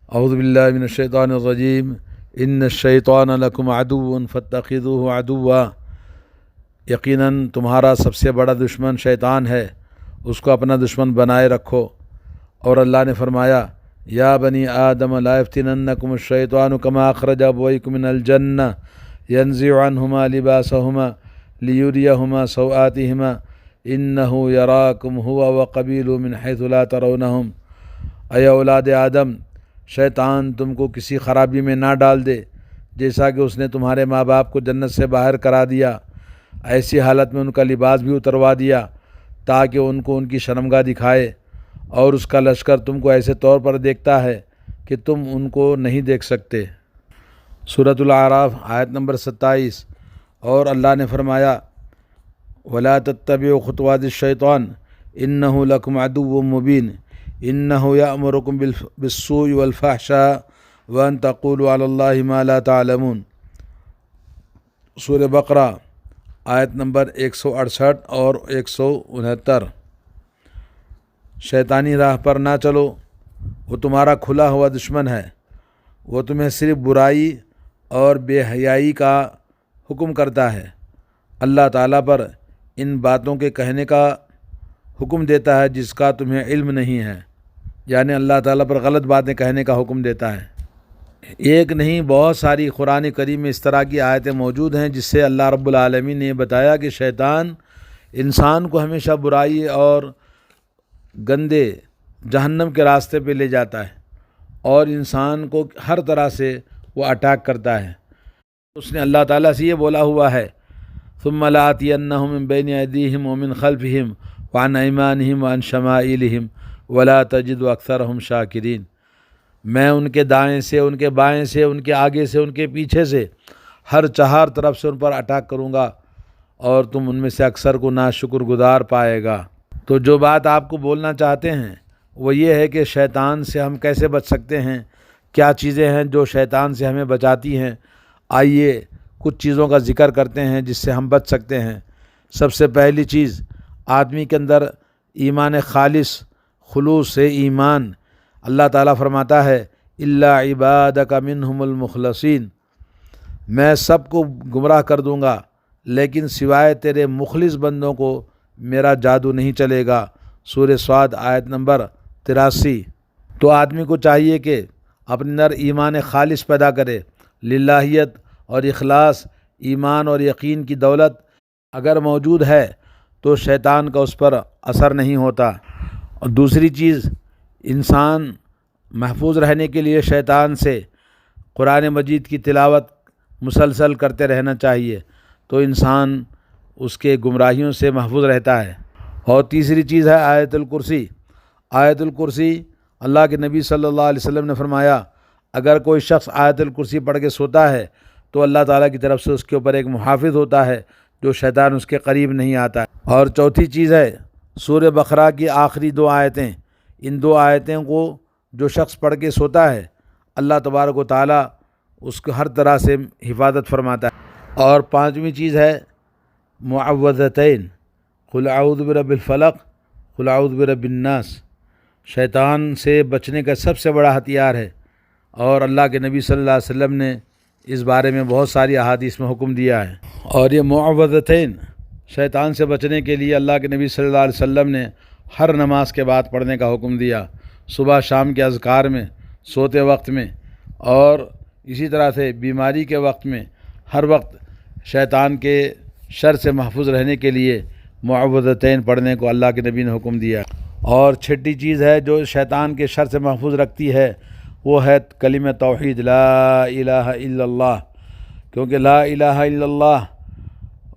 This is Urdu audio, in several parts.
اعوذ باللہ من الشیطان الرجیم ان الشیطان لکم عدو فاتخذوہ عدوا، یقیناً تمہارا سب سے بڑا دشمن شیطان ہے، اس کو اپنا دشمن بنائے رکھو۔ اور اللہ نے فرمایا یا بنی آدم لا یفتننکم الشیطان کما اخرج ابویکم من الجنہ ینزع عنہما لباسہما لیریہما سوآتہما انہ یراکم ہوا وقبیلہ من حیث لا ترونہم۔ اے اولاد آدم، شیطان تم کو کسی خرابی میں نہ ڈال دے جیسا کہ اس نے تمہارے ماں باپ کو جنت سے باہر کرا دیا، ایسی حالت میں ان کا لباس بھی اتروا دیا تاکہ ان کو ان کی شرمگاہ دکھائے، اور اس کا لشکر تم کو ایسے طور پر دیکھتا ہے کہ تم ان کو نہیں دیکھ سکتے۔ سورۃ الاعراف آیت نمبر 27۔ اور اللہ نے فرمایا وَلَا تَتَّبِعُوا خُطُوَاتِ الشَّيْطَانِ إِنَّهُ لَكُمْ عَدُوٌّ مُّبِينٌ إِنَّهُ يَأْمُرُكُم بِالسُّوءِ وَالْفَحْشَاءِ وَأَن تَقُولُوا عَلَى اللَّهِ مَا لَا تَعْلَمُونَ۔ سورہ بقرہ آیت نمبر 168 اور 169۔ شیطانی راہ پر نہ چلو، وہ تمہارا کھلا ہوا دشمن ہے، وہ تمہیں صرف برائی اور بے حیائی کا حکم کرتا ہے۔ اللہ تعالیٰ پر ان باتوں کے کہنے کا حکم دیتا ہے جس کا تمہیں علم نہیں ہے، یعنی اللہ تعالیٰ پر غلط باتیں کہنے کا حکم دیتا ہے۔ ایک نہیں بہت ساری قرآن کریم میں اس طرح کی آیتیں موجود ہیں جس سے اللہ رب العالمین نے بتایا کہ شیطان انسان کو ہمیشہ برائی اور گندے جہنم کے راستے پہ لے جاتا ہے، اور انسان کو ہر طرح سے وہ اٹیک کرتا ہے۔ اس نے اللہ تعالیٰ سے یہ بولا ہوا ہے ثم لآتینہم من بین ایدیہم ومن خلفہم وعن ایمانہم وعن شمائلہم ولا تجد اکثرہم شاکرین۔ میں ان کے دائیں سے، ان کے بائیں سے، ان کے آگے سے، ان کے پیچھے سے، ہر چہار طرف سے ان پر اٹیک کروں گا، اور تم ان میں سے اکثر کو ناشکر گزار پائے گا۔ تو جو بات آپ کو بولنا چاہتے ہیں وہ یہ ہے کہ شیطان سے ہم کیسے بچ سکتے ہیں، کیا چیزیں ہیں جو شیطان سے ہمیں بچاتی ہیں۔ آئیے کچھ چیزوں کا ذکر کرتے ہیں جس سے ہم بچ سکتے ہیں۔ سب سے پہلی چیز، آدمی کے اندر ایمان خالص، خلوص سے ایمان۔ اللہ تعالیٰ فرماتا ہے الا عبادک منہم المخلصین، میں سب کو گمراہ کر دوں گا لیکن سوائے تیرے مخلص بندوں کو میرا جادو نہیں چلے گا۔ سورہ صاد آیت نمبر 83۔ تو آدمی کو چاہیے کہ اپنے اندر ایمان خالص پیدا کرے، للہیت اور اخلاص، ایمان اور یقین کی دولت اگر موجود ہے تو شیطان کا اس پر اثر نہیں ہوتا۔ اور دوسری چیز، انسان محفوظ رہنے کے لیے شیطان سے قرآن مجید کی تلاوت مسلسل کرتے رہنا چاہیے، تو انسان اس کے گمراہیوں سے محفوظ رہتا ہے۔ اور تیسری چیز ہے آیت الکرسی۔ آیت الکرسی، اللہ کے نبی صلی اللہ علیہ وسلم نے فرمایا اگر کوئی شخص آیت الکرسی پڑھ کے سوتا ہے تو اللہ تعالیٰ کی طرف سے اس کے اوپر ایک محافظ ہوتا ہے جو شیطان اس کے قریب نہیں آتا ہے۔ اور چوتھی چیز ہے سورہ بقرہ کی آخری 2 آیتیں، ان 2 آیتوں کو جو شخص پڑھ کے سوتا ہے اللہ تبارک و تعالیٰ اس کو ہر طرح سے حفاظت فرماتا ہے۔ اور 5ویں چیز ہے معوذتین، قل اعوذ برب الفلق قل اعوذ برب الناس۔ شیطان سے بچنے کا سب سے بڑا ہتھیار ہے، اور اللہ کے نبی صلی اللہ علیہ وسلم نے اس بارے میں بہت ساری احادیث میں حکم دیا ہے۔ اور یہ معوذتین شیطان سے بچنے کے لیے اللہ کے نبی صلی اللہ علیہ وسلم نے ہر نماز کے بعد پڑھنے کا حکم دیا، صبح شام کے اذکار میں، سوتے وقت میں، اور اسی طرح سے بیماری کے وقت میں، ہر وقت شیطان کے شر سے محفوظ رہنے کے لیے معوذتین پڑھنے کو اللہ کے نبی نے حکم دیا۔ اور چھٹی چیز ہے جو شیطان کے شر سے محفوظ رکھتی ہے وہ ہے کلمہ توحید، لا الہ الا اللہ، کیونکہ لا الہ الا اللہ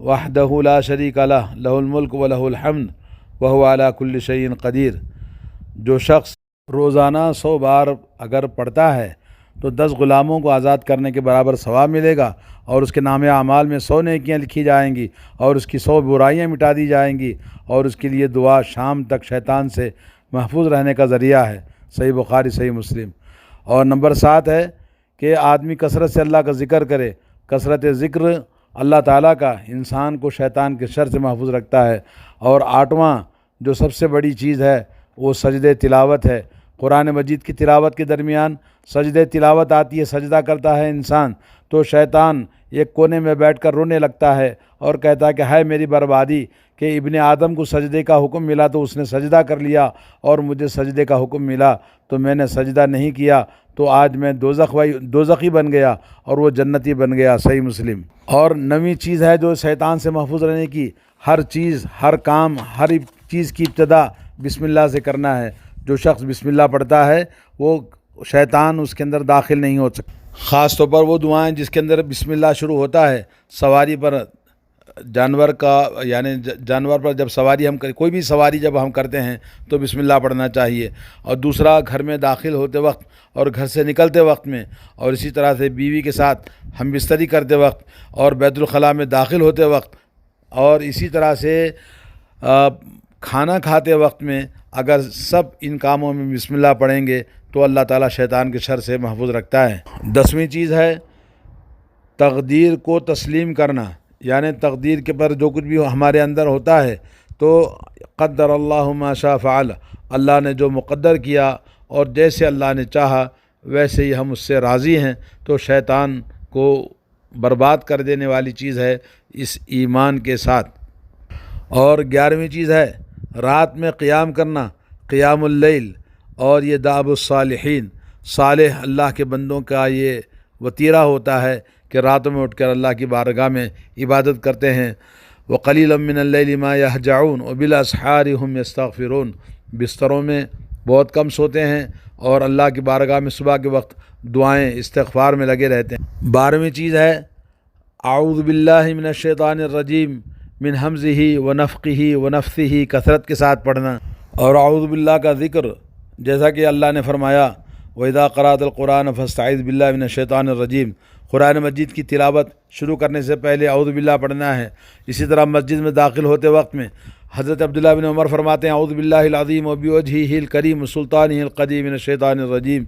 وحدہ لا شریک لہ لہ الملک و لہ الحمد وہو علی کل شیء قدیر۔ جو شخص روزانہ 100 بار اگر پڑھتا ہے تو 10 غلاموں کو آزاد کرنے کے برابر ثواب ملے گا، اور اس کے نام اعمال میں 100 نیکیاں لکھی جائیں گی، اور اس کی 100 برائیاں مٹا دی جائیں گی، اور اس کے لیے دعا شام تک شیطان سے محفوظ رہنے کا ذریعہ ہے۔ صحیح بخاری، صحیح مسلم۔ اور نمبر 7 ہے کہ آدمی کثرت سے اللہ کا ذکر کرے۔ کثرت ذکر اللہ تعالیٰ کا انسان کو شیطان کے شر سے محفوظ رکھتا ہے۔ اور 8واں جو سب سے بڑی چیز ہے وہ سجدے تلاوت ہے۔ قرآن مجید کی تلاوت کے درمیان سجدے تلاوت آتی ہے، سجدہ کرتا ہے انسان تو شیطان ایک کونے میں بیٹھ کر رونے لگتا ہے اور کہتا ہے کہ ہائے میری بربادی کہ ابن آدم کو سجدے کا حکم ملا تو اس نے سجدہ کر لیا اور مجھے سجدے کا حکم ملا تو میں نے سجدہ نہیں کیا تو آج میں دوزخی بن گیا اور وہ جنتی بن گیا۔ صحیح مسلم۔ اور نویں چیز ہے جو شیطان سے محفوظ رہنے کی، ہر چیز، ہر کام، ہر چیز کی ابتدا بسم اللہ سے کرنا ہے۔ جو شخص بسم اللہ پڑھتا ہے وہ شیطان اس کے اندر داخل نہیں ہو سکتا۔ خاص طور پر وہ دعائیں جس کے اندر بسم اللہ شروع ہوتا ہے، سواری پر جانور پر جب سواری کوئی بھی سواری جب ہم کرتے ہیں تو بسم اللہ پڑھنا چاہیے، اور دوسرا گھر میں داخل ہوتے وقت اور گھر سے نکلتے وقت میں، اور اسی طرح سے بیوی کے ساتھ ہم بستری کرتے وقت اور بیت الخلاء میں داخل ہوتے وقت، اور اسی طرح سے کھانا کھاتے وقت میں اگر سب ان کاموں میں بسم اللہ پڑھیں گے تو اللہ تعالیٰ شیطان کے شر سے محفوظ رکھتا ہے۔ 10ویں چیز ہے تقدیر کو تسلیم کرنا، یعنی تقدیر کے پر جو کچھ بھی ہمارے اندر ہوتا ہے تو قدر اللہ ما شاء فعل، اللہ نے جو مقدر کیا اور جیسے اللہ نے چاہا ویسے ہی ہم اس سے راضی ہیں، تو شیطان کو برباد کر دینے والی چیز ہے اس ایمان کے ساتھ۔ اور 11ویں چیز ہے رات میں قیام کرنا، قیام اللیل، اور یہ دأب الصالحین، صالح اللہ کے بندوں کا یہ وتیرہ ہوتا ہے کہ راتوں میں اٹھ کر اللہ کی بارگاہ میں عبادت کرتے ہیں۔ وَقَلِيلًا مِّنَ اللَّيْلِ مَا يَهْجَعُونَ وَبِالْأَسْحَارِ هُمْ يَسْتَغْفِرُونَ، بستروں میں بہت کم سوتے ہیں اور اللہ کی بارگاہ میں صبح کے وقت دعائیں استغفار میں لگے رہتے ہیں۔ 12ویں چیز ہے اعوذ باللہ من الشیطان الرجیم من حمزہ ونفخہ ونفثہ، کثرت کے ساتھ پڑھنا، اور اعوذ باللہ کا ذکر جیسا کہ اللہ نے فرمایا وَإِذَا قَرَأْتَ الْقُرْآنَ فَاسْتَعِذْ بِاللَّهِ مِنَ الشَّيْطَانِ الرَّجِيمِ، قرآن مجید کی تلاوت شروع کرنے سے پہلے اعوذ باللہ پڑھنا ہے۔ اسی طرح مسجد میں داخل ہوتے وقت میں حضرت عبداللہ بن عمر فرماتے ہیں اعوذ باللہ العظیم وبوجہہ الکریم سلطانہ القدیم من الشیطان الرجیم۔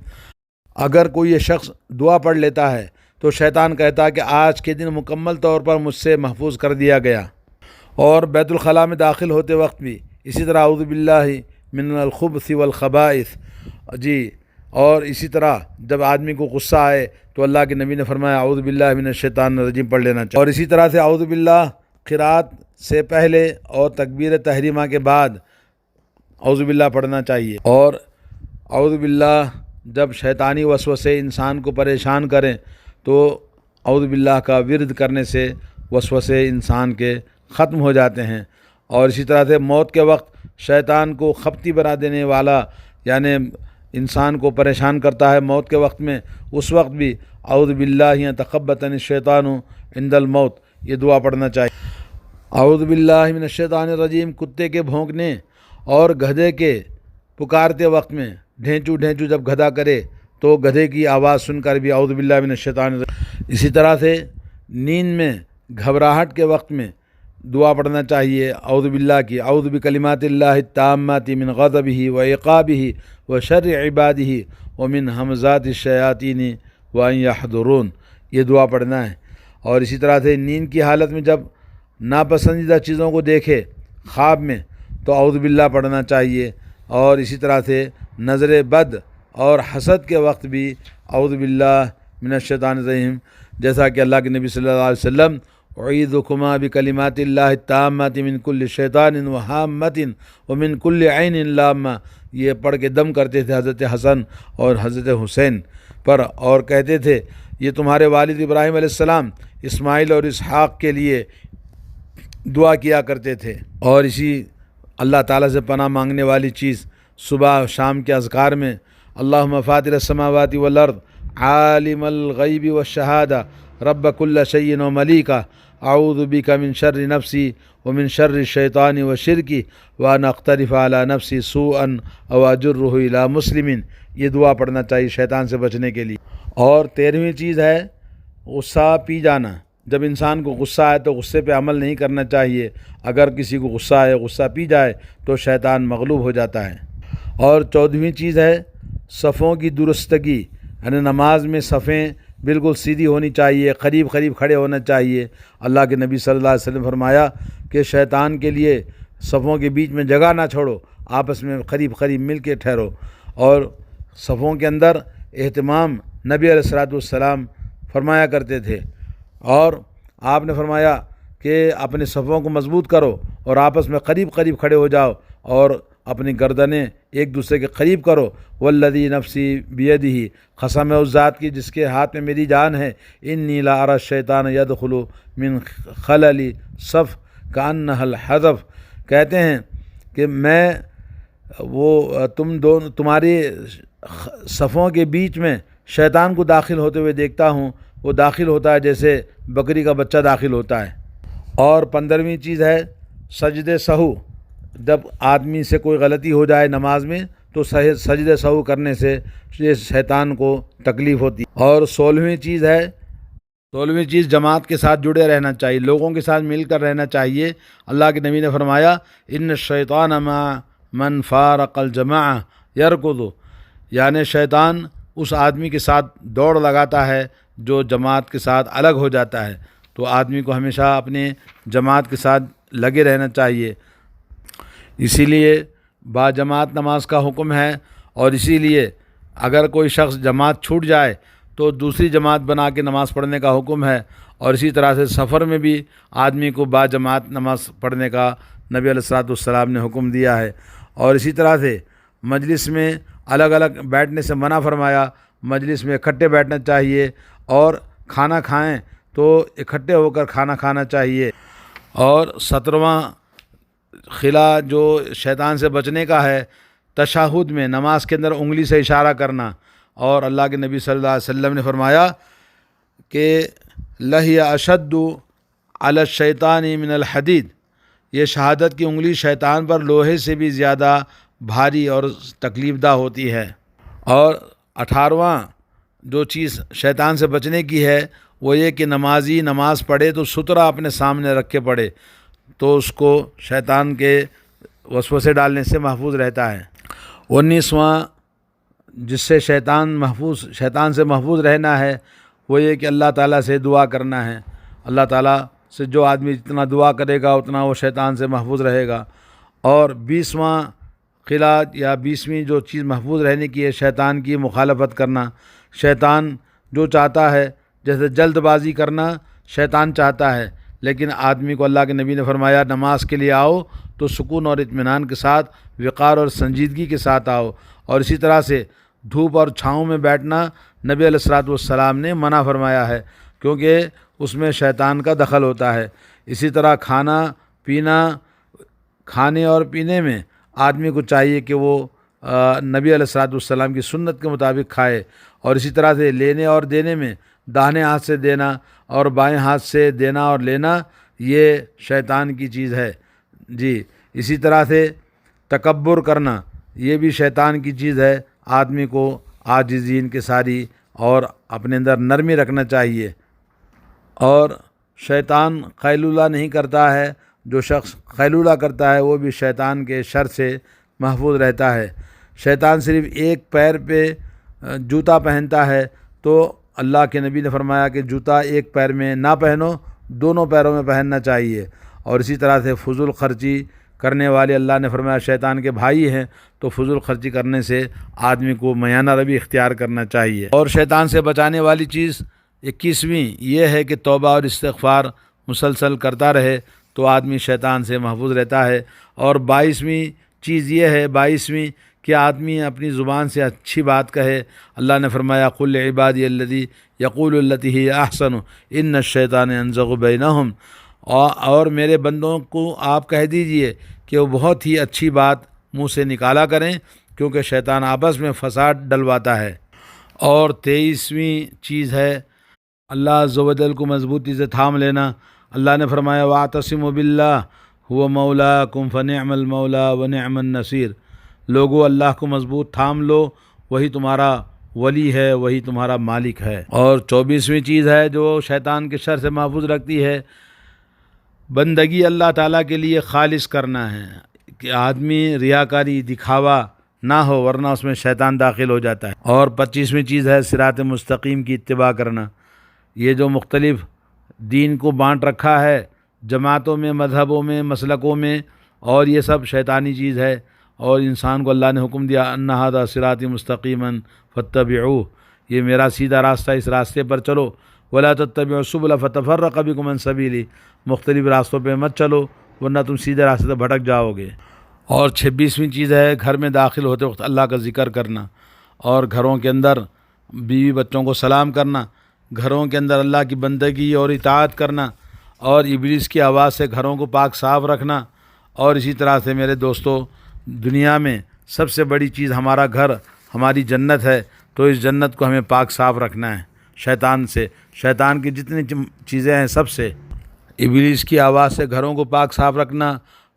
اگر کوئی یہ شخص دعا پڑھ لیتا ہے تو شیطان کہتا ہے کہ آج کے دن مکمل طور پر مجھ سے محفوظ کر دیا گیا۔ اور بیت الخلاء میں داخل ہوتے وقت بھی اسی طرح اعوذ باللہ من الخبث والخبائث، جی، اور اسی طرح جب آدمی کو غصہ آئے تو اللہ کے نبی نے فرمایا اعوذ باللہ من الشیطان الرجیم پڑھ لینا چاہیے۔ اور اسی طرح سے اعوذ باللہ قرات سے پہلے اور تکبیر تحریمہ کے بعد اعوذ باللہ پڑھنا چاہیے۔ اور اعوذ باللہ جب شیطانی وسوسے انسان کو پریشان کریں تو اعوذ باللہ کا ورد کرنے سے وسوسے انسان کے ختم ہو جاتے ہیں۔ اور اسی طرح سے موت کے وقت شیطان کو خپتی بنا دینے والا، یعنی انسان کو پریشان کرتا ہے موت کے وقت میں، اس وقت بھی اعوذ باللہ تخبطنی الشیطان عند الموت، یہ دعا پڑھنا چاہیے۔ اعوذ باللہ من الشیطان الرجیم کتے کے بھونکنے اور گدھے کے پکارتے وقت میں ڈھینچو ڈھینچو جب گدھا کرے تو گدھے کی آواز سن کر بھی اعوذ باللہ من الشیطان الرجیم۔ اسی طرح سے نیند میں گھبراہٹ کے وقت میں دعا پڑھنا چاہیے اعوذ باللہ کی، اعوذ بکلمات اللہ التامات من غضبہ وعقابہ وشر عبادہ ومن ہمزات الشیاطین وان یحضرون، یہ دعا پڑھنا ہے۔ اور اسی طرح سے نیند کی حالت میں جب ناپسندیدہ چیزوں کو دیکھے خواب میں تو اعوذ باللہ پڑھنا چاہیے۔ اور اسی طرح سے نظر بد اور حسد کے وقت بھی اعوذ باللہ من الشیطان الرجیم، جیسا کہ اللہ کے نبی صلی اللہ علیہ وسلم اعیذکما بکلمات اللہ التامات من کل شیطان وہامۃ ومن کل عین لامہ، یہ پڑھ کے دم کرتے تھے حضرت حسن اور حضرت حسین پر، اور کہتے تھے یہ تمہارے والد ابراہیم علیہ السلام اسماعیل اور اسحاق کے لیے دعا کیا کرتے تھے۔ اور اسی اللہ تعالیٰ سے پناہ مانگنے والی چیز صبح و شام کے اذکار میں اللہم فاطر السماوات والارض عالم الغیب والشہادہ رب کل شیء وملیکہ اعوذ بک من شر نفسی ومن شر الشیطان وشرکی وان اقترف علی نفسی سوءا او اجرہ الی مسلم، یہ دعا پڑھنا چاہیے شیطان سے بچنے کے لیے۔ اور 13ویں چیز ہے غصہ پی جانا، جب انسان کو غصہ آئے تو غصے پہ عمل نہیں کرنا چاہیے، اگر کسی کو غصہ آئے غصہ پی جائے تو شیطان مغلوب ہو جاتا ہے۔ اور 14ویں چیز ہے صفوں کی درستگی، یعنی نماز میں صفیں بالکل سیدھی ہونی چاہیے، قریب قریب کھڑے ہونا چاہیے۔ اللہ کے نبی صلی اللہ علیہ وسلم فرمایا کہ شیطان کے لیے صفوں کے بیچ میں جگہ نہ چھوڑو، آپس میں قریب قریب مل کے ٹھہرو۔ اور صفوں کے اندر اہتمام نبی علیہ الصلوۃ والسلام فرمایا کرتے تھے، اور آپ نے فرمایا کہ اپنے صفوں کو مضبوط کرو اور آپس میں قریب قریب کھڑے ہو جاؤ اور اپنی گردنیں ایک دوسرے کے قریب کرو۔ والذی نفسی بیدہ، قسم ہے اس ذات کی جس کے ہاتھ میں میری جان ہے، انی لا اری الشیطان یدخل من خلل صف کانہ الحذف، کہتے ہیں کہ میں تمہاری صفوں کے بیچ میں شیطان کو داخل ہوتے ہوئے دیکھتا ہوں، وہ داخل ہوتا ہے جیسے بکری کا بچہ داخل ہوتا ہے۔ اور 15ویں چیز ہے سجد سہو، جب آدمی سے کوئی غلطی ہو جائے نماز میں تو سجد سہو کرنے سے یہ شیطان کو تکلیف ہوتی ہے۔ اور 16ویں چیز جماعت کے ساتھ جڑے رہنا چاہیے، لوگوں کے ساتھ مل کر رہنا چاہیے۔ اللہ کے نبی نے فرمایا ان الشیطان مع من فارق الجماع یرکض، یعنی شیطان اس آدمی کے ساتھ دوڑ لگاتا ہے جو جماعت کے ساتھ الگ ہو جاتا ہے، تو آدمی کو ہمیشہ اپنے جماعت کے ساتھ لگے رہنا چاہیے۔ اسی لیے با جماعت نماز کا حکم ہے، اور اسی لیے اگر کوئی شخص جماعت چھوٹ جائے تو دوسری جماعت بنا کے نماز پڑھنے کا حکم ہے، اور اسی طرح سے سفر میں بھی آدمی کو با جماعت نماز پڑھنے کا نبی علیہ الصلوۃ والسلام نے حکم دیا ہے۔ اور اسی طرح سے مجلس میں الگ الگ بیٹھنے سے منع فرمایا، مجلس میں اکٹھے بیٹھنا چاہیے، اور کھانا کھائیں تو اکٹھے ہو کر کھانا کھانا چاہیے۔ اور 17واں خلا جو شیطان سے بچنے کا ہے، تشہد میں نماز کے اندر انگلی سے اشارہ کرنا، اور اللہ کے نبی صلی اللہ علیہ وسلم نے فرمایا کہ لہی اشد علی الشیطان من الحدید، یہ شہادت کی انگلی شیطان پر لوہے سے بھی زیادہ بھاری اور تکلیف دہ ہوتی ہے۔ اور 18واں جو چیز شیطان سے بچنے کی ہے وہ یہ کہ نمازی نماز پڑھے تو سترہ اپنے سامنے رکھ کے پڑھے، تو اس کو شیطان کے وسوسے ڈالنے سے محفوظ رہتا ہے۔ 19واں جس سے شیطان سے محفوظ رہنا ہے وہ یہ کہ اللہ تعالیٰ سے دعا کرنا ہے۔ اللہ تعالیٰ سے جو آدمی جتنا دعا کرے گا اتنا وہ شیطان سے محفوظ رہے گا۔ اور 20واں قلعہ یا 20ویں جو چیز محفوظ رہنے کی ہے، شیطان کی مخالفت کرنا۔ شیطان جو چاہتا ہے، جیسے جلد بازی کرنا شیطان چاہتا ہے، لیکن آدمی کو اللہ کے نبی نے فرمایا نماز کے لیے آؤ تو سکون اور اطمینان کے ساتھ، وقار اور سنجیدگی کے ساتھ آؤ۔ اور اسی طرح سے دھوپ اور چھاؤں میں بیٹھنا نبی علیہ الصلوۃ والسلام نے منع فرمایا ہے، کیونکہ اس میں شیطان کا دخل ہوتا ہے۔ اسی طرح کھانے اور پینے میں آدمی کو چاہیے کہ وہ نبی علیہ الصلوۃ والسلام کی سنت کے مطابق کھائے۔ اور اسی طرح سے لینے اور دینے میں داہنے ہاتھ سے دینا اور بائیں ہاتھ سے دینا اور لینا یہ شیطان کی چیز ہے جی۔ اسی طرح سے تکبر کرنا یہ بھی شیطان کی چیز ہے۔ آدمی کو عاجزی انکساری اور اپنے اندر نرمی رکھنا چاہیے۔ اور شیطان قیلولہ نہیں کرتا ہے، جو شخص قیلولہ کرتا ہے وہ بھی شیطان کے شر سے محفوظ رہتا ہے۔ شیطان صرف ایک پیر پہ جوتا پہنتا ہے، تو اللہ کے نبی نے فرمایا کہ جوتا ایک پیر میں نہ پہنو، دونوں پیروں میں پہننا چاہیے۔ اور اسی طرح سے فضول خرچی کرنے والے اللہ نے فرمایا شیطان کے بھائی ہیں، تو فضول خرچی کرنے سے آدمی کو میانہ روی اختیار کرنا چاہیے۔ اور شیطان سے بچانے والی چیز 21ویں یہ ہے کہ توبہ اور استغفار مسلسل کرتا رہے تو آدمی شیطان سے محفوظ رہتا ہے۔ اور 22ویں چیز یہ ہے، 22ویں کہ آدمی اپنی زبان سے اچھی بات کہے۔ اللہ نے فرمایا قل عبادی الذی یقول التی ہی احسن ان الشیطان ینزغ بینہم، اور میرے بندوں کو آپ کہہ دیجئے کہ وہ بہت ہی اچھی بات منہ سے نکالا کریں، کیونکہ شیطان آپس میں فساد ڈلواتا ہے۔ اور 23ویں چیز ہے اللہ عز و جل کو مضبوطی سے تھام لینا۔ اللہ نے فرمایا واعتصموا باللہ هو مولاکم فنعم المولا ونعم النصیر، لوگو اللہ کو مضبوط تھام لو، وہی تمہارا ولی ہے، وہی تمہارا مالک ہے۔ اور 24ویں چیز ہے جو شیطان کے شر سے محفوظ رکھتی ہے، بندگی اللہ تعالیٰ کے لیے خالص کرنا ہے، کہ آدمی ریاکاری دکھاوا نہ ہو، ورنہ اس میں شیطان داخل ہو جاتا ہے۔ اور 25ویں چیز ہے صراط مستقیم کی اتباع کرنا۔ یہ جو مختلف دین کو بانٹ رکھا ہے جماعتوں میں، مذہبوں میں، مسلکوں میں، اور یہ سب شیطانی چیز ہے، اور انسان کو اللہ نے حکم دیا ان ھذا صراطی مستقیما فاتبعوہ، یہ میرا سیدھا راستہ، اس راستے پر چلو، ولا تتبعوا السبل فتفرق بکم عن سبیلی، مختلف راستوں پہ مت چلو ورنہ تم سیدھے راستے سے بھٹک جاؤ گے۔ اور 26ویں چیز ہے گھر میں داخل ہوتے وقت اللہ کا ذکر کرنا، اور گھروں کے اندر بیوی بچوں کو سلام کرنا، گھروں کے اندر اللہ کی بندگی اور اطاعت کرنا، اور ابلیس کی آواز سے گھروں کو پاک صاف رکھنا۔ اور اسی طرح سے میرے دوستو، دنیا میں سب سے بڑی چیز ہمارا گھر، ہماری جنت ہے، تو اس جنت کو ہمیں پاک صاف رکھنا ہے شیطان سے، شیطان کی جتنی چیزیں ہیں سب سے۔ ابلیس کی آواز سے گھروں کو پاک صاف رکھنا،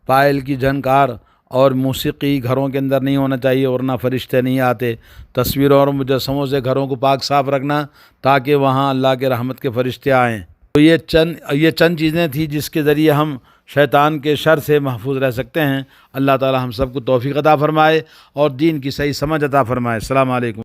پائل کی جھنکار اور موسیقی گھروں کے اندر نہیں ہونا چاہیے ورنہ فرشتے نہیں آتے، تصویروں اور مجسموں سے گھروں کو پاک صاف رکھنا تاکہ وہاں اللہ کے رحمت کے فرشتے آئیں۔ تو یہ چند چیزیں تھیں جس کے ذریعے ہم شیطان کے شر سے محفوظ رہ سکتے ہیں۔ اللہ تعالی ہم سب کو توفیق عطا فرمائے اور دین کی صحیح سمجھ عطا فرمائے۔ السلام علیکم۔